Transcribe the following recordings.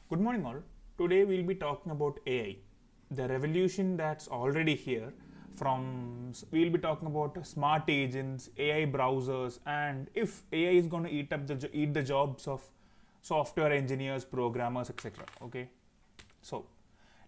Good morning, all. Today we'll be talking about AI, the revolution that's already here. We'll be talking about smart agents, AI browsers, and if AI is going to eat the jobs of software engineers, programmers, etc. Okay, so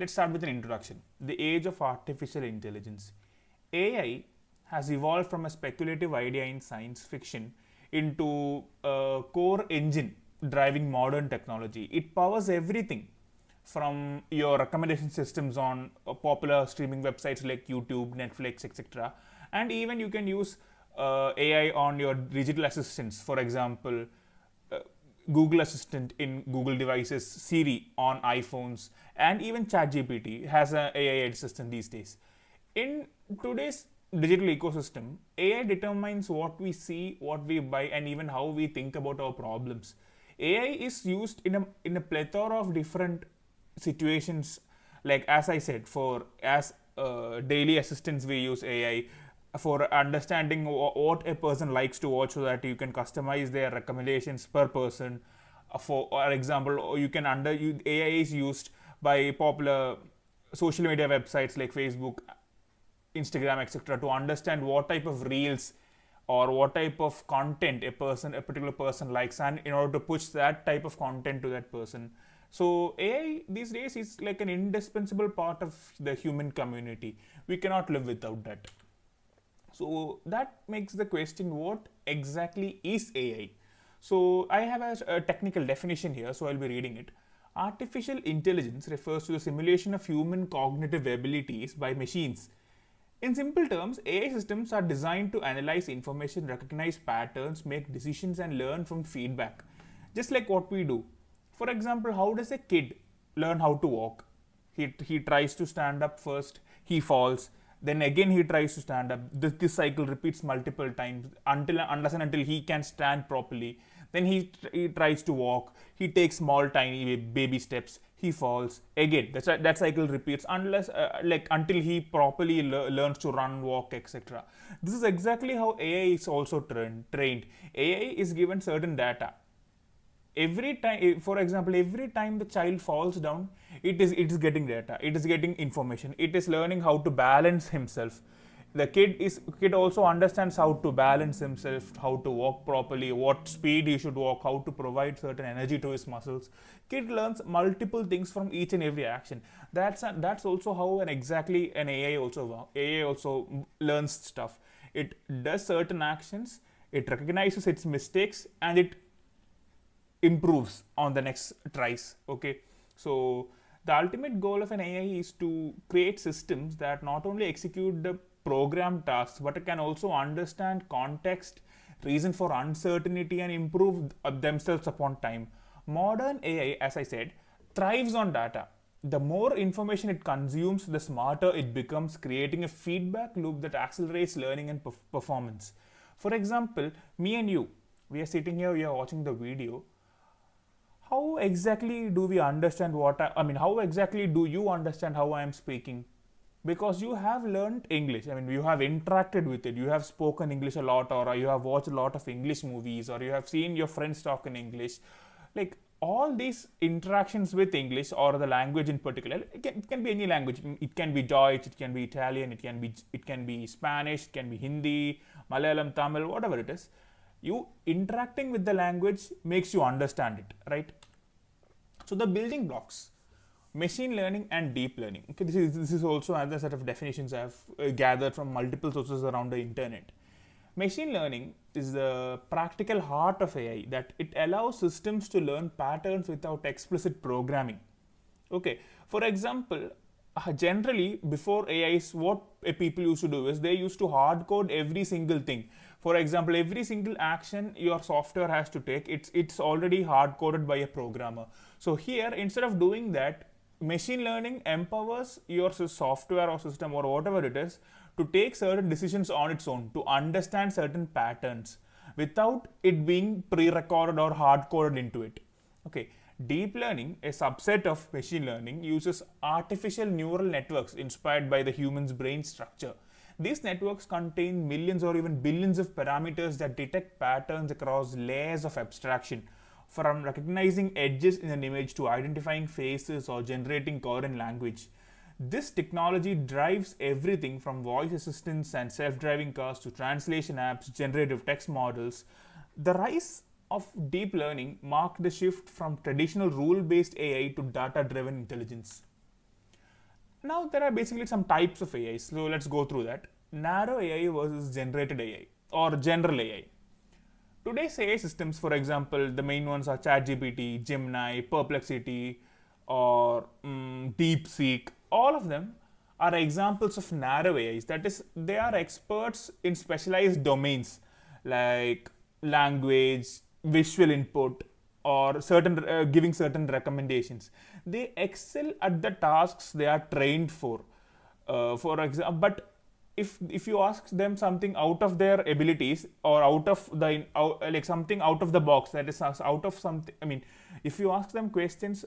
let's start with an introduction. The age of artificial intelligence. AI has evolved from a speculative idea in science fiction into a core engine driving modern technology. It powers everything from your recommendation systems on popular streaming websites like YouTube, Netflix, etc. And even you can use AI on your digital assistants, for example, uh, Google Assistant in Google devices, Siri on iPhones, and even ChatGPT has an AI assistant these days. In today's digital ecosystem, AI determines what we see, what we buy, and even how we think about our problems. AI is used in a plethora of different situations. Like as I said, for as daily assistants, we use AI for understanding what a person likes to watch, so that you can customize their recommendations per person. For example, you can AI is used by popular social media websites like Facebook, Instagram, etc., to understand what type of reels or what type of content a particular person likes, and in order to push that type of content to that person. So AI these days is like an indispensable part of the human community. We cannot live without that. So that makes the question, what exactly is AI? So I have a technical definition here, so I'll be reading it. Artificial intelligence refers to the simulation of human cognitive abilities by machines. In simple terms, AI systems are designed to analyze information, recognize patterns, make decisions, and learn from feedback, just like what we do. For example, how does a kid learn how to walk? He tries to stand up first, he falls, then again he tries to stand up. This cycle repeats multiple times unless and until he can stand properly. Then he tries to walk, he takes small tiny baby steps, he falls again. That cycle repeats unless like until he properly learns to run, walk, etc. This is exactly how AI is also trained. AI is given certain data. Every time, for example, every time the child falls down, it is getting data, it is getting information, it is learning how to balance himself. The kid also understands how to balance himself, how to walk properly, what speed he should walk, how to provide certain energy to his muscles. Kid learns multiple things from each and every action. That's also how an AI also learns stuff. It does certain actions, it recognizes its mistakes, and it improves on the next tries. Okay, so the ultimate goal of an AI is to create systems that not only execute the program tasks, but it can also understand context, reason for uncertainty, and improve themselves upon time. Modern AI, as I said, thrives on data. The more information it consumes, the smarter it becomes, creating a feedback loop that accelerates learning and performance. For example, me and you, we are sitting here, we are watching the video. How exactly do we understand how exactly do you understand how I am speaking? Because you have learned English, you have interacted with it, you have spoken English a lot, or you have watched a lot of English movies, or you have seen your friends talk in English. Like all these interactions with English or the language in particular, it can be any language. It can be Deutsch, it can be Italian, it can be Spanish, it can be Hindi, Malayalam, Tamil, whatever it is. You interacting with the language makes you understand it, right? So the building blocks: machine learning and deep learning. Okay, this is also another set of definitions I have gathered from multiple sources around the internet. Machine learning is the practical heart of AI, that it allows systems to learn patterns without explicit programming. Okay, for example, generally before AIs, what people used to do is they used to hard code every single thing. For example, every single action your software has to take, it's already hard coded by a programmer. So here, instead of doing that, machine learning empowers your software or system or whatever it is to take certain decisions on its own, to understand certain patterns without it being pre-recorded or hard coded into it. Okay, deep learning, a subset of machine learning, uses artificial neural networks inspired by the human's brain structure. These networks contain millions or even billions of parameters that detect patterns across layers of abstraction. from recognizing edges in an image to identifying faces or generating coherent language. This technology drives everything from voice assistants and self-driving cars to translation apps, generative text models. The rise of deep learning marked the shift from traditional rule-based AI to data-driven intelligence. Now there are basically some types of AI, so let's go through that. Narrow AI versus generated AI or general AI. Today's AI systems, for example, the main ones are ChatGPT, Gemini, Perplexity, or DeepSeek. All of them are examples of narrow AIs. That is, they are experts in specialized domains like language, visual input, or certain giving certain recommendations. They excel at the tasks they are trained for. For example, but if you ask them something out of their abilities or out of the like something out of the box, that is out of something, I mean, if you ask them questions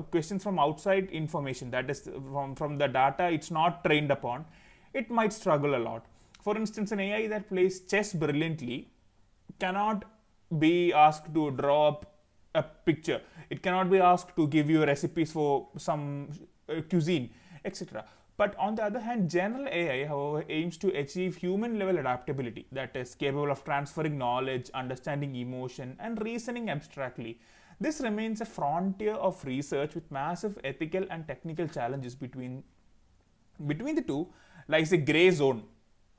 questions from outside information, that is from the data it's not trained upon, it might struggle a lot. For instance, an AI that plays chess brilliantly cannot be asked to draw up a picture. It cannot be asked to give you recipes for some cuisine, etc. But on the other hand, general AI, however, aims to achieve human-level adaptability, that is, capable of transferring knowledge, understanding emotion, and reasoning abstractly. This remains a frontier of research with massive ethical and technical challenges. Between the two lies a gray zone.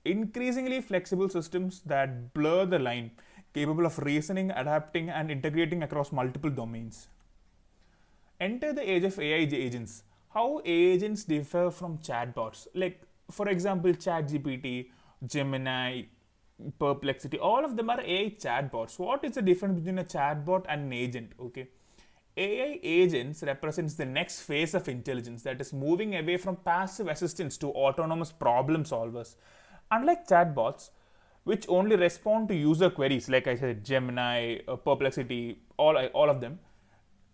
Increasingly flexible systems that blur the line, capable of reasoning, adapting, and integrating across multiple domains. Enter the age of AI agents. How agents differ from chatbots. Like, for example, ChatGPT, Gemini, Perplexity, all of them are AI chatbots. What is the difference between a chatbot and an agent? Okay. AI agents represents the next phase of intelligence, that is moving away from passive assistance to autonomous problem solvers. Unlike chatbots, which only respond to user queries, like I said, Gemini, Perplexity, all of them,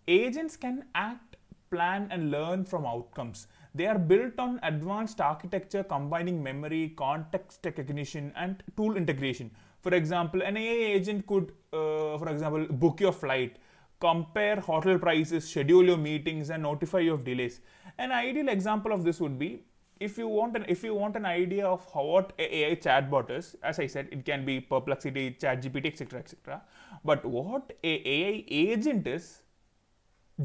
agents can act, plan, and learn from outcomes. They are built on advanced architecture combining memory, context recognition, and tool integration. For example, an AI agent could, for example, book your flight, compare hotel prices, schedule your meetings, and notify you of delays. An ideal example of this would be, if you want an idea of what a AI chatbot is, as I said, it can be Perplexity, ChatGPT, etc., etc. But what a AI agent is,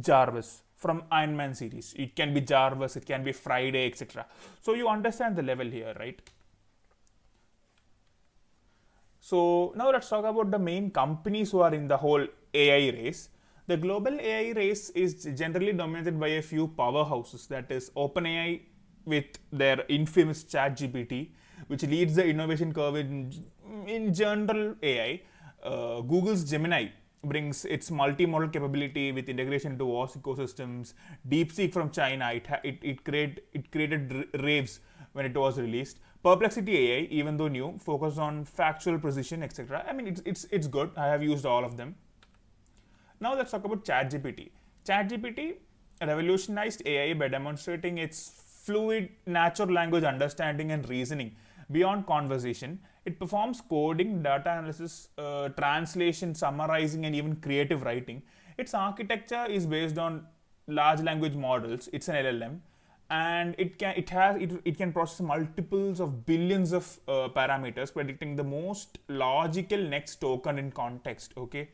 Jarvis from Iron Man series. It can be Jarvis, it can be Friday, etc. So you understand the level here, right? So now let's talk about the main companies who are in the whole AI race. The global AI race is generally dominated by a few powerhouses, that is OpenAI with their infamous ChatGPT, which leads the innovation curve in general AI. Google's Gemini brings its multimodal capability with integration into vast ecosystems. DeepSeek from China, it created raves when it was released. Perplexity AI, even though new, focused on factual precision, etc. I mean, it's good. I have used all of them. Now let's talk about ChatGPT. ChatGPT revolutionized AI by demonstrating its fluid natural language understanding and reasoning beyond conversation. It performs coding, data analysis, translation, summarizing, and even creative writing. Its architecture is based on large language models. It's an LLM, and it can process multiples of billions of parameters, predicting the most logical next token in context. Okay.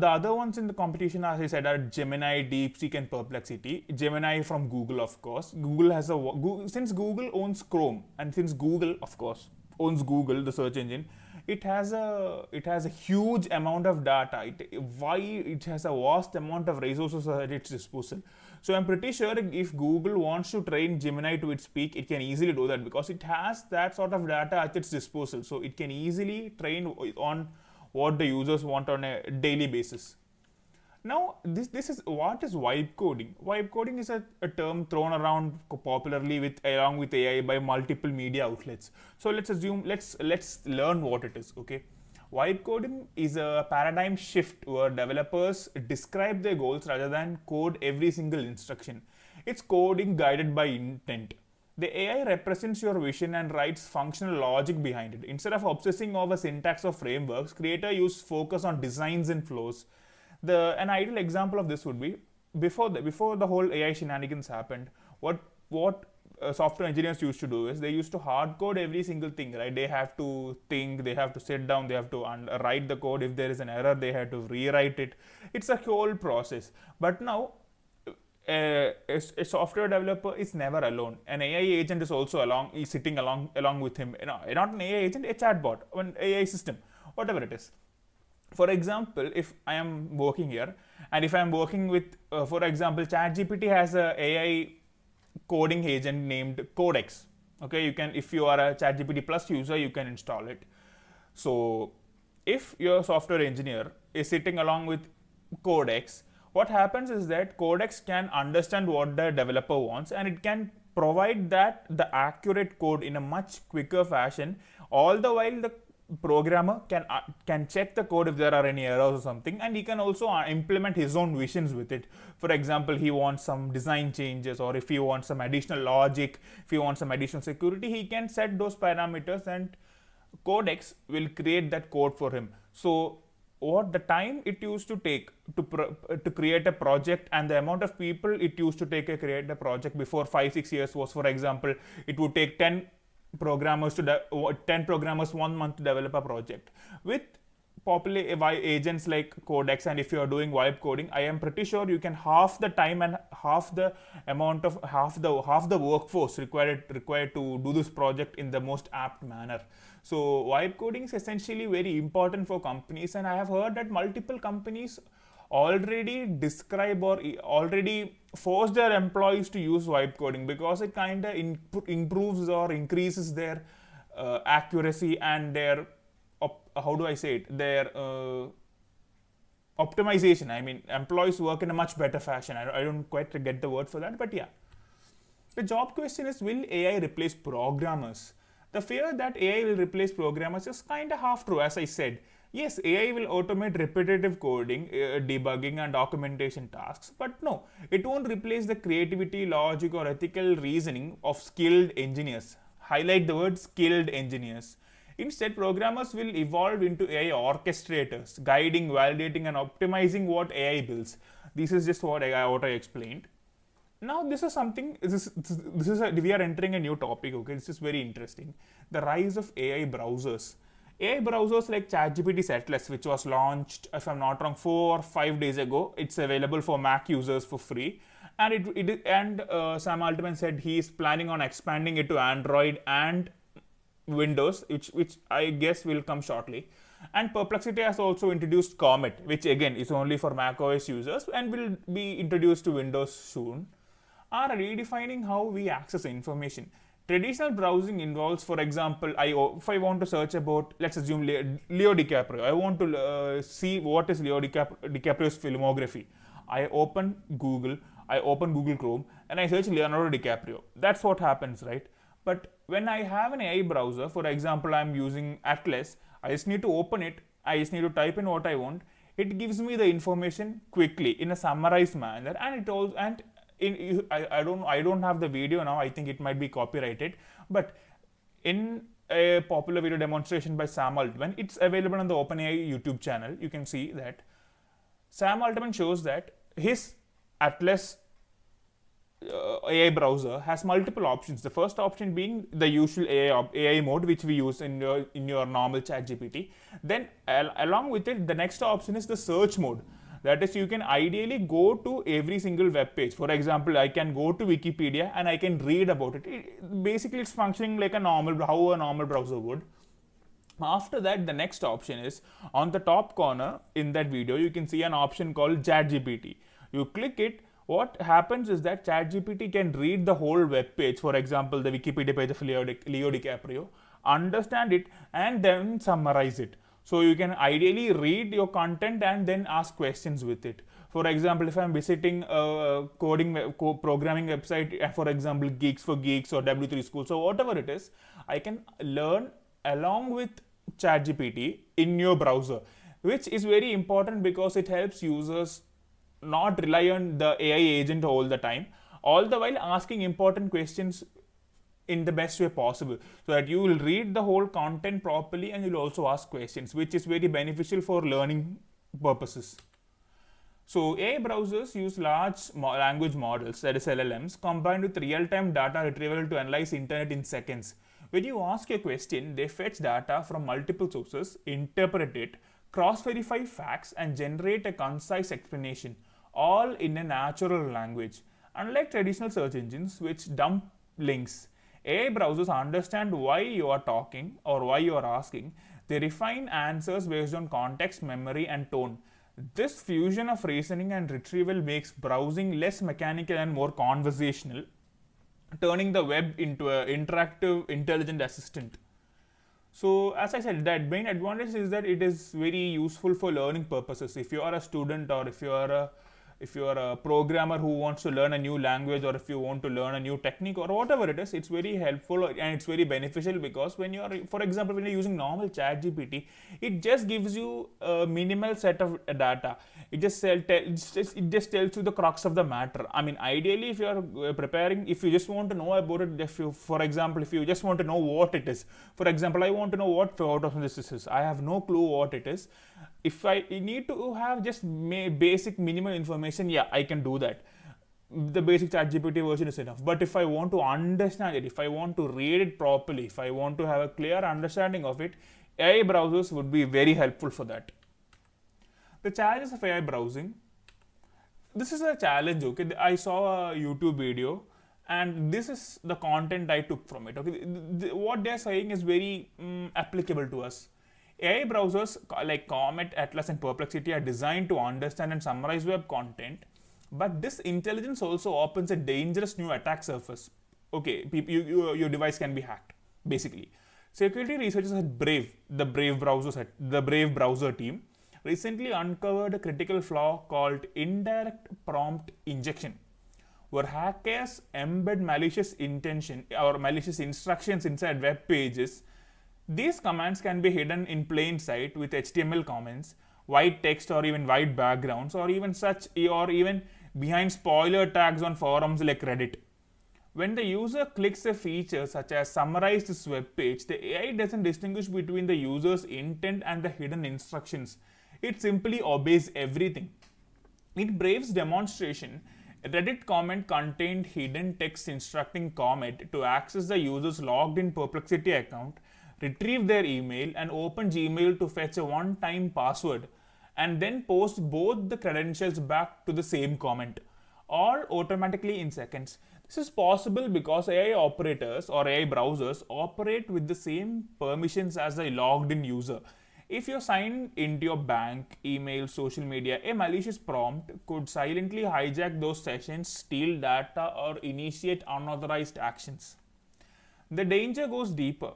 The other ones in the competition, as I said, are Gemini, DeepSeek, and Perplexity. Gemini from Google, of course. Since Google owns Chrome, and since Google, of course, owns Google, the search engine, it has a huge amount of data. It has a vast amount of resources at its disposal. So I'm pretty sure if Google wants to train Gemini to its peak, it can easily do that because it has that sort of data at its disposal. So it can easily train on what the users want on a daily basis. Now, this is what is vibe coding. Vibe coding is a term thrown around popularly along with AI by multiple media outlets. So let's learn what it is. Okay, vibe coding is a paradigm shift where developers describe their goals rather than code every single instruction. It's coding guided by intent. The AI represents your vision and writes functional logic behind it. Instead of obsessing over syntax or frameworks, creator use focus on designs and flows. An ideal example of this would be before the whole AI shenanigans happened. What software engineers used to do is they used to hard code every single thing, right? They have to think, they have to sit down, they have to write the code. If there is an error, they have to rewrite it. It's a whole process. But now a software developer is never alone. An AI agent is also sitting along with him. Not an AI agent, a chatbot, an AI system, whatever it is. For example, if I am working here, and if I am working with, for example, ChatGPT has a AI coding agent named Codex. Okay, you can, if you are a ChatGPT Plus user, you can install it. So, if your software engineer is sitting along with Codex, what happens is that Codex can understand what the developer wants, and it can provide the accurate code in a much quicker fashion. All the while, the programmer can check the code if there are any errors or something, and he can also implement his own visions with it. For example, he wants some design changes, or if he wants some additional logic, if he wants some additional security, he can set those parameters, and Codex will create that code for him. So what the time it used to take to create a project and the amount of people it used to take to create a project before 5-6 years was, for example, it would take 10 programmers 1 month to develop a project. With popular agents like Codex, and if you are doing vibe coding, I am pretty sure you can half the time and half the amount of half the workforce required to do this project in the most apt manner. So vibe coding is essentially very important for companies, and I have heard that multiple companies already describe or already force their employees to use vibe coding because it kind of improves or increases their accuracy and their how do I say it, their optimization. I mean, employees work in a much better fashion. I don't quite get the word for that, but yeah. The job question is, will AI replace programmers? The fear that AI will replace programmers is kind of half true, as I said. Yes, AI will automate repetitive coding, debugging and documentation tasks, but no, it won't replace the creativity, logic or ethical reasoning of skilled engineers. Highlight the word skilled engineers. Instead, programmers will evolve into AI orchestrators, guiding, validating and optimizing what AI builds. This is just what I explained. Now, this is something, we are entering a new topic, okay? This is very interesting. The rise of AI browsers. AI browsers like ChatGPT Atlas, which was launched, if I'm not wrong, 4 or 5 days ago. It's available for Mac users for free. And Sam Altman said he is planning on expanding it to Android and Windows, which I guess will come shortly. And Perplexity has also introduced Comet, which again is only for Mac OS users and will be introduced to Windows soon, are redefining how we access information. Traditional browsing involves, for example, if I want to search about, let's assume Leo DiCaprio, I want to see what is Leo DiCaprio's filmography. I open Google Chrome, and I search Leonardo DiCaprio. That's what happens, right? But when I have an AI browser, for example, I'm using Atlas, I just need to open it, I just need to type in what I want. It gives me the information quickly in a summarized manner, and I don't have the video now. I think it might be copyrighted, but in a popular video demonstration by Sam Altman, it's available on the OpenAI YouTube channel. You can see that Sam Altman shows that his Atlas AI browser has multiple options. The first option being the usual AI mode, which we use in your normal ChatGPT. Then along with it, the next option is the search mode. That is, you can ideally go to every single web page. For example, I can go to Wikipedia and I can read about it. Basically, it's functioning like how a normal browser would. After that, the next option is on the top corner in that video, you can see an option called ChatGPT. You click it. What happens is that ChatGPT can read the whole web page, for example, the Wikipedia page of Leo DiCaprio, understand it, and then summarize it. So you can ideally read your content and then ask questions with it. For example, if I'm visiting a programming website, for example, Geeks for Geeks or W3 School, so whatever it is, I can learn along with ChatGPT in your browser, which is very important because it helps users not rely on the AI agent all the time, all the while asking important questions in the best way possible, so that you will read the whole content properly and you'll also ask questions, which is very beneficial for learning purposes. So AI browsers use large language models, that is LLMs, combined with real-time data retrieval to analyze internet in seconds. When you ask a question, they fetch data from multiple sources, interpret it, cross-verify facts, and generate a concise explanation, all in a natural language. Unlike traditional search engines, which dump links, AI browsers understand why you are talking or why you are asking. They refine answers based on context, memory, and tone. This fusion of reasoning and retrieval makes browsing less mechanical and more conversational, turning the web into an interactive, intelligent assistant. So, as I said, that main advantage is that it is very useful for learning purposes. If you are a student, or if you are a programmer who wants to learn a new language, or if you want to learn a new technique, or whatever it is, it's very helpful and it's very beneficial, because when you are, for example, when you're using normal ChatGPT, it just gives you a minimal set of data. It just tells you the crux of the matter. I mean, ideally, if you are preparing, if you just want to know about it, for example, if you just want to know what it is, for example, I want to know what photosynthesis is. I have no clue what it is. If I need to have just basic minimal information, yeah, I can do that. The basic ChatGPT version is enough. But if I want to understand it, if I want to read it properly, if I want to have a clear understanding of it, AI browsers would be very helpful for that. The challenges of AI browsing. This is a challenge, okay? I saw a YouTube video, and this is the content I took from it, okay? What they're saying is very applicable to us. AI browsers like Comet, Atlas, and Perplexity are designed to understand and summarize web content, but this intelligence also opens a dangerous new attack surface. Okay, your device can be hacked, basically. Security researchers at the Brave browser team, recently uncovered a critical flaw called indirect prompt injection, where hackers embed malicious intention or malicious instructions inside web pages. These commands can be hidden in plain sight with HTML comments, white text, or even white backgrounds, or even behind spoiler tags on forums like Reddit. When the user clicks a feature such as summarize this web page, the AI doesn't distinguish between the user's intent and the hidden instructions. It simply obeys everything. In Brave's demonstration, a Reddit comment contained hidden text instructing Comet to access the user's logged in Perplexity account, retrieve their email, and open Gmail to fetch a one-time password, and then post both the credentials back to the same comment, all automatically in seconds. This is possible because AI operators or AI browsers operate with the same permissions as a logged in user. If you're signed into your bank, email, social media, a malicious prompt could silently hijack those sessions, steal data, or initiate unauthorized actions. The danger goes deeper.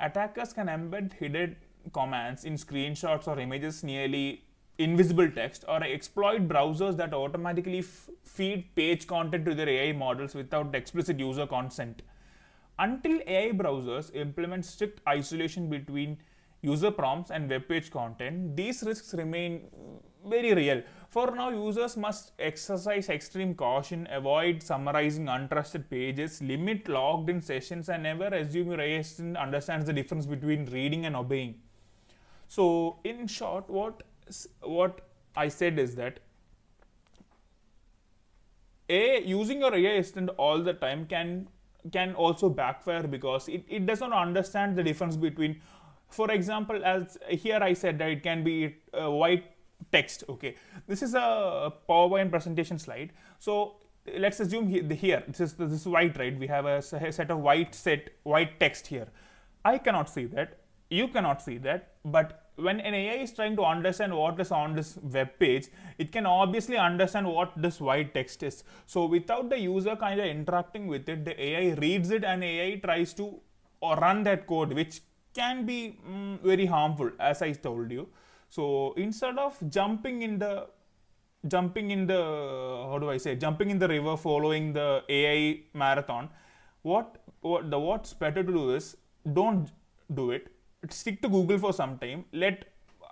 Attackers can embed hidden commands in screenshots or images, nearly invisible text, or exploit browsers that automatically feed page content to their AI models without explicit user consent. Until AI browsers implement strict isolation between user prompts and web page content, these risks remain very real. For now, users must exercise extreme caution, avoid summarizing untrusted pages, limit logged in sessions, and never assume your AI assistant understands the difference between reading and obeying. So, in short, what I said is that using your AI assistant all the time can also backfire, because it does not understand the difference between, for example, as here I said that it can be white text. Okay, this is a PowerPoint presentation slide. So let's assume here this is white, right? We have a set of white text here. I cannot see that. You cannot see that. But when an AI is trying to understand what is on this web page, it can obviously understand what this white text is. So without the user kind of interacting with it, the AI reads it and AI tries to run that code, which can be very harmful, as I told you. So instead of jumping in the river following the AI marathon, what's better to do is don't do it. Stick to Google for some time. Let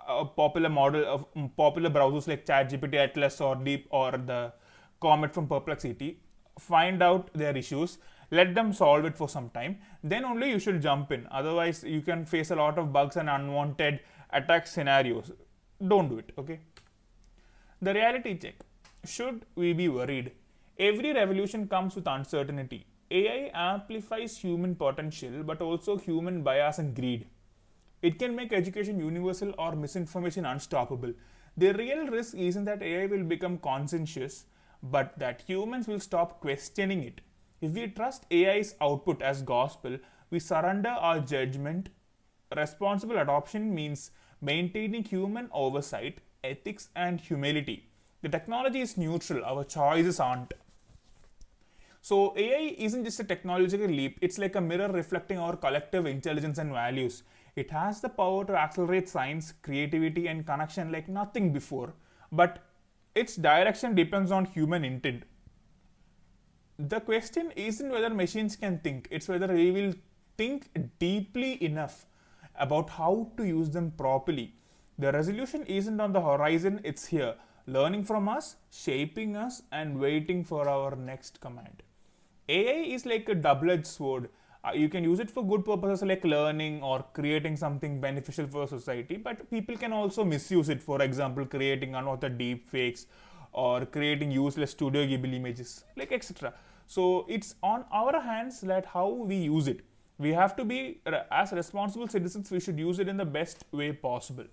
a popular browsers like ChatGPT, Atlas, or the Comet from Perplexity find out their issues, let them solve it for some time, then only you should jump in. Otherwise you can face a lot of bugs and unwanted attack scenarios. Don't do it. Okay. The reality check. Should we be worried? Every revolution comes with uncertainty. AI amplifies human potential but also human bias and greed. It can make education universal or misinformation unstoppable. The real risk isn't that AI will become conscientious, but that humans will stop questioning it. If we trust AI's output as gospel, we surrender our judgment. Responsible adoption means maintaining human oversight, ethics, and humility. The technology is neutral, our choices aren't. So AI isn't just a technological leap, it's like a mirror reflecting our collective intelligence and values. It has the power to accelerate science, creativity, and connection like nothing before, but its direction depends on human intent. The question isn't whether machines can think, it's whether we will think deeply enough about how to use them properly. The resolution isn't on the horizon, it's here, learning from us, shaping us, and waiting for our next command. AI is like a double-edged sword. You can use it for good purposes like learning or creating something beneficial for society, but people can also misuse it, for example, creating unauthorized deep fakes or creating useless Studio Ghibli images, like etc. So it's on our hands that how we use it. We have to be, as responsible citizens, we should use it in the best way possible.